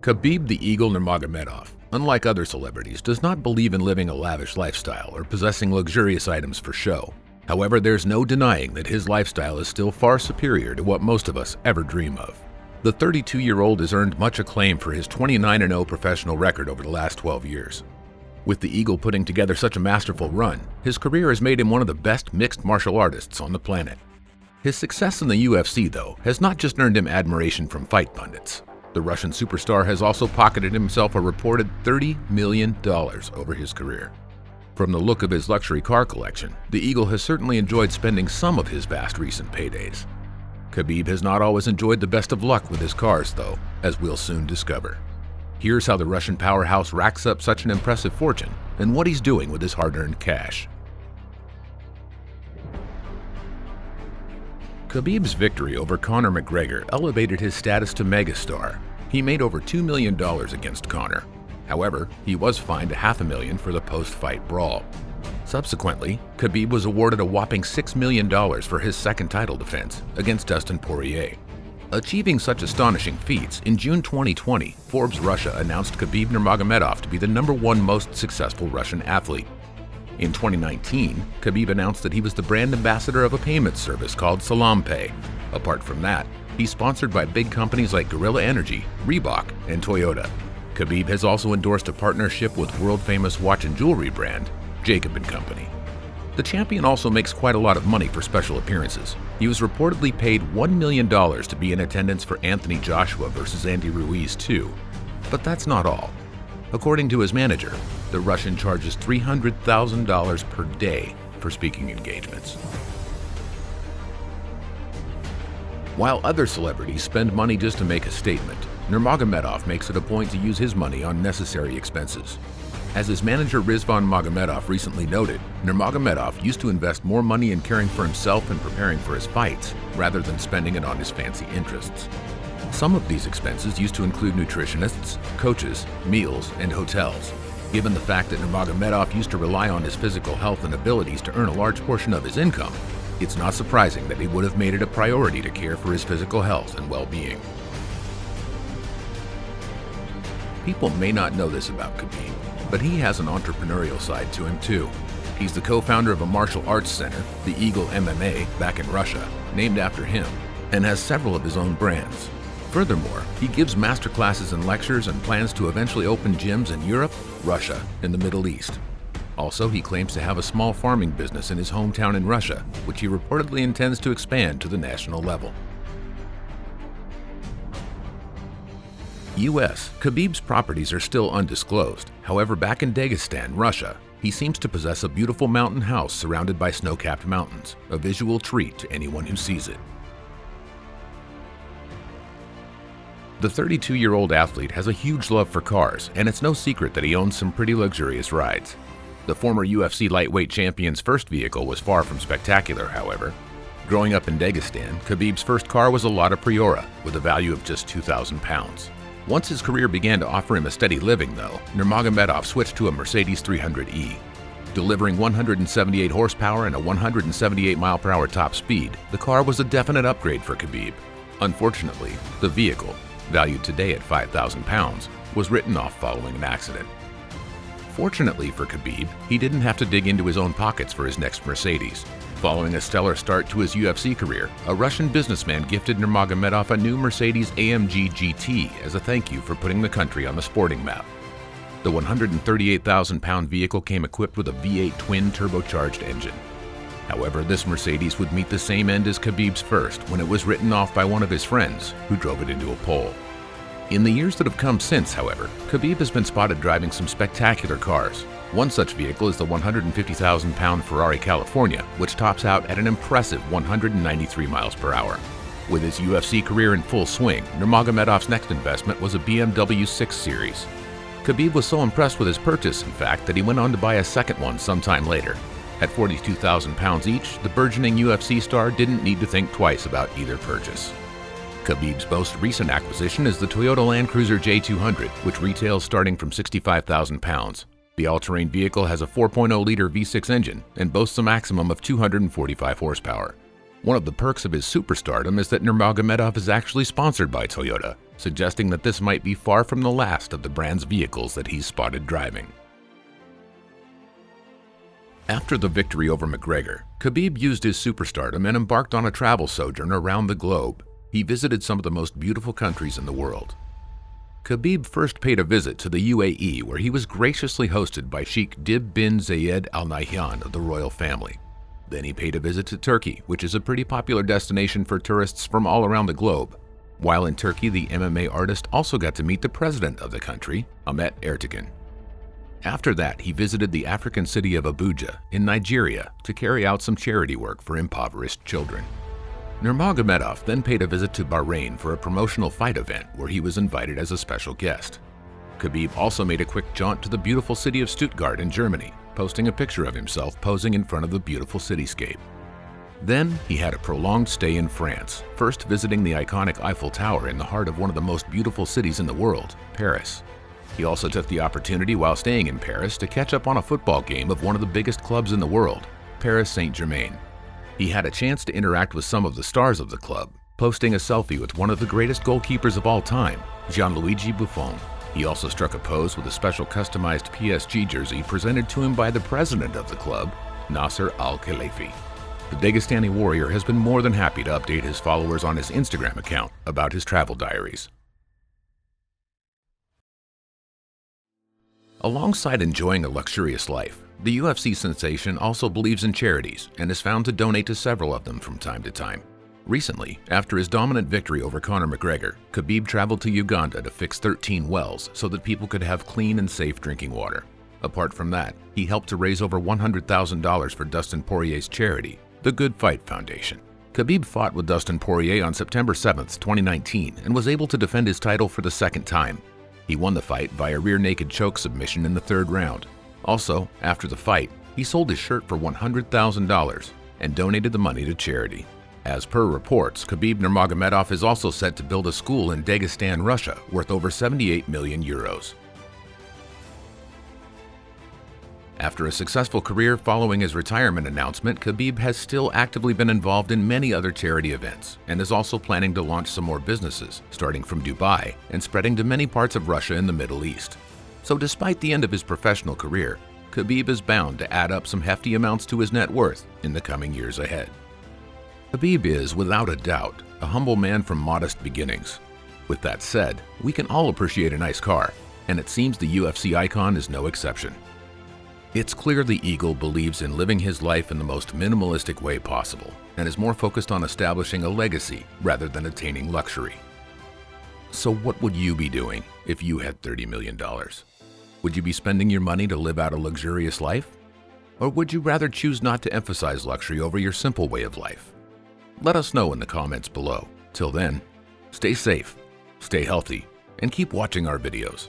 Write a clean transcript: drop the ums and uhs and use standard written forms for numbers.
Khabib the Eagle Nurmagomedov, unlike other celebrities, does not believe in living a lavish lifestyle or possessing luxurious items for show. However, there's no denying that his lifestyle is still far superior to what most of us ever dream of. The 32-year-old has earned much acclaim for his 29-0 professional record over the last 12 years. With the Eagle putting together such a masterful run, his career has made him one of the best mixed martial artists on the planet. His success in the UFC, though, has not just earned him admiration from fight pundits. The Russian superstar has also pocketed himself a reported $30 million over his career. From the look of his luxury car collection, the Eagle has certainly enjoyed spending some of his vast recent paydays. Khabib has not always enjoyed the best of luck with his cars, though, as we'll soon discover. Here's how the Russian powerhouse racks up such an impressive fortune and what he's doing with his hard-earned cash. Khabib's victory over Conor McGregor elevated his status to megastar. He made over $2 million against Conor. However, he was fined $500,000 for the post-fight brawl. Subsequently, Khabib was awarded a whopping $6 million for his second title defense against Dustin Poirier. Achieving such astonishing feats, in June 2020, Forbes Russia announced Khabib Nurmagomedov to be the #1 most successful Russian athlete. In 2019, Khabib announced that he was the brand ambassador of a payment service called SalamPay. Apart from that, he's sponsored by big companies like Gorilla Energy, Reebok, and Toyota. Khabib has also endorsed a partnership with world-famous watch and jewelry brand, Jacob & Company. The champion also makes quite a lot of money for special appearances. He was reportedly paid $1 million to be in attendance for Anthony Joshua versus Andy Ruiz too. But that's not all. According to his manager, the Russian charges $300,000 per day for speaking engagements. While other celebrities spend money just to make a statement, Nurmagomedov makes it a point to use his money on necessary expenses. As his manager Rizvan Magomedov recently noted, Nurmagomedov used to invest more money in caring for himself and preparing for his fights, rather than spending it on his fancy interests. Some of these expenses used to include nutritionists, coaches, meals, and hotels. Given the fact that Nurmagomedov used to rely on his physical health and abilities to earn a large portion of his income, it's not surprising that he would have made it a priority to care for his physical health and well-being. People may not know this about Khabib, but he has an entrepreneurial side to him too. He's the co-founder of a martial arts center, the Eagle MMA, back in Russia, named after him, and has several of his own brands. Furthermore, he gives masterclasses and lectures and plans to eventually open gyms in Europe, Russia, and the Middle East. Also, he claims to have a small farming business in his hometown in Russia, which he reportedly intends to expand to the national level. U.S. Khabib's properties are still undisclosed. However, back in Dagestan, Russia, he seems to possess a beautiful mountain house surrounded by snow-capped mountains, a visual treat to anyone who sees it. The 32-year-old athlete has a huge love for cars, and it's no secret that he owns some pretty luxurious rides. The former UFC lightweight champion's first vehicle was far from spectacular, however. Growing up in Dagestan, Khabib's first car was a Lada Priora, with a value of just 2,000 pounds. Once his career began to offer him a steady living, though, Nurmagomedov switched to a Mercedes 300E. Delivering 178 horsepower and a 178-mile-per-hour top speed, the car was a definite upgrade for Khabib. Unfortunately, the vehicle, valued today at 5,000 pounds, was written off following an accident. Fortunately for Khabib, he didn't have to dig into his own pockets for his next Mercedes. Following a stellar start to his UFC career, a Russian businessman gifted Nurmagomedov a new Mercedes AMG GT as a thank you for putting the country on the sporting map. The 138,000-pound vehicle came equipped with a V8 twin-turbocharged engine. However, this Mercedes would meet the same end as Khabib's first when it was written off by one of his friends, who drove it into a pole. In the years that have come since, however, Khabib has been spotted driving some spectacular cars. One such vehicle is the 150,000-pound Ferrari California, which tops out at an impressive 193 miles per hour. With his UFC career in full swing, Nurmagomedov's next investment was a BMW 6 Series. Khabib was so impressed with his purchase, in fact, that he went on to buy a second one sometime later. At 42,000 pounds each, the burgeoning UFC star didn't need to think twice about either purchase. Khabib's most recent acquisition is the Toyota Land Cruiser J200, which retails starting from 65,000 pounds. The all-terrain vehicle has a 4.0-liter V6 engine and boasts a maximum of 245 horsepower. One of the perks of his superstardom is that Nurmagomedov is actually sponsored by Toyota, suggesting that this might be far from the last of the brand's vehicles that he's spotted driving. After the victory over McGregor, Khabib used his superstardom and embarked on a travel sojourn around the globe. He visited some of the most beautiful countries in the world. Khabib first paid a visit to the UAE, where he was graciously hosted by Sheikh Dib bin Zayed Al Nahyan of the royal family. Then he paid a visit to Turkey, which is a pretty popular destination for tourists from all around the globe. While in Turkey, the MMA artist also got to meet the president of the country, Ahmet Ertegun. After that, he visited the African city of Abuja in Nigeria to carry out some charity work for impoverished children. Nurmagomedov then paid a visit to Bahrain for a promotional fight event where he was invited as a special guest. Khabib also made a quick jaunt to the beautiful city of Stuttgart in Germany, posting a picture of himself posing in front of the beautiful cityscape. Then he had a prolonged stay in France, first visiting the iconic Eiffel Tower in the heart of one of the most beautiful cities in the world, Paris. He also took the opportunity while staying in Paris to catch up on a football game of one of the biggest clubs in the world, Paris Saint-Germain. He had a chance to interact with some of the stars of the club, posting a selfie with one of the greatest goalkeepers of all time, Gianluigi Buffon. He also struck a pose with a special customized PSG jersey presented to him by the president of the club, Nasser Al-Khelaifi. The Dagestani warrior has been more than happy to update his followers on his Instagram account about his travel diaries. Alongside enjoying a luxurious life, the UFC sensation also believes in charities and is found to donate to several of them from time to time. Recently, after his dominant victory over Conor McGregor, Khabib traveled to Uganda to fix 13 wells so that people could have clean and safe drinking water. Apart from that, he helped to raise over $100,000 for Dustin Poirier's charity, the Good Fight Foundation. Khabib fought with Dustin Poirier on September 7, 2019, and was able to defend his title for the second time. He won the fight via rear naked choke submission in the third round. Also, after the fight, he sold his shirt for $100,000 and donated the money to charity. As per reports, Khabib Nurmagomedov is also set to build a school in Dagestan, Russia, worth over 78 million euros. After a successful career following his retirement announcement, Khabib has still actively been involved in many other charity events and is also planning to launch some more businesses, starting from Dubai and spreading to many parts of Russia and the Middle East. So despite the end of his professional career, Khabib is bound to add up some hefty amounts to his net worth in the coming years ahead. Khabib is, without a doubt, a humble man from modest beginnings. With that said, we can all appreciate a nice car, and it seems the UFC icon is no exception. It's clear the Eagle believes in living his life in the most minimalistic way possible and is more focused on establishing a legacy rather than attaining luxury. So what would you be doing if you had $30 million? Would you be spending your money to live out a luxurious life? Or would you rather choose not to emphasize luxury over your simple way of life? Let us know in the comments below. Till then, stay safe, stay healthy, and keep watching our videos.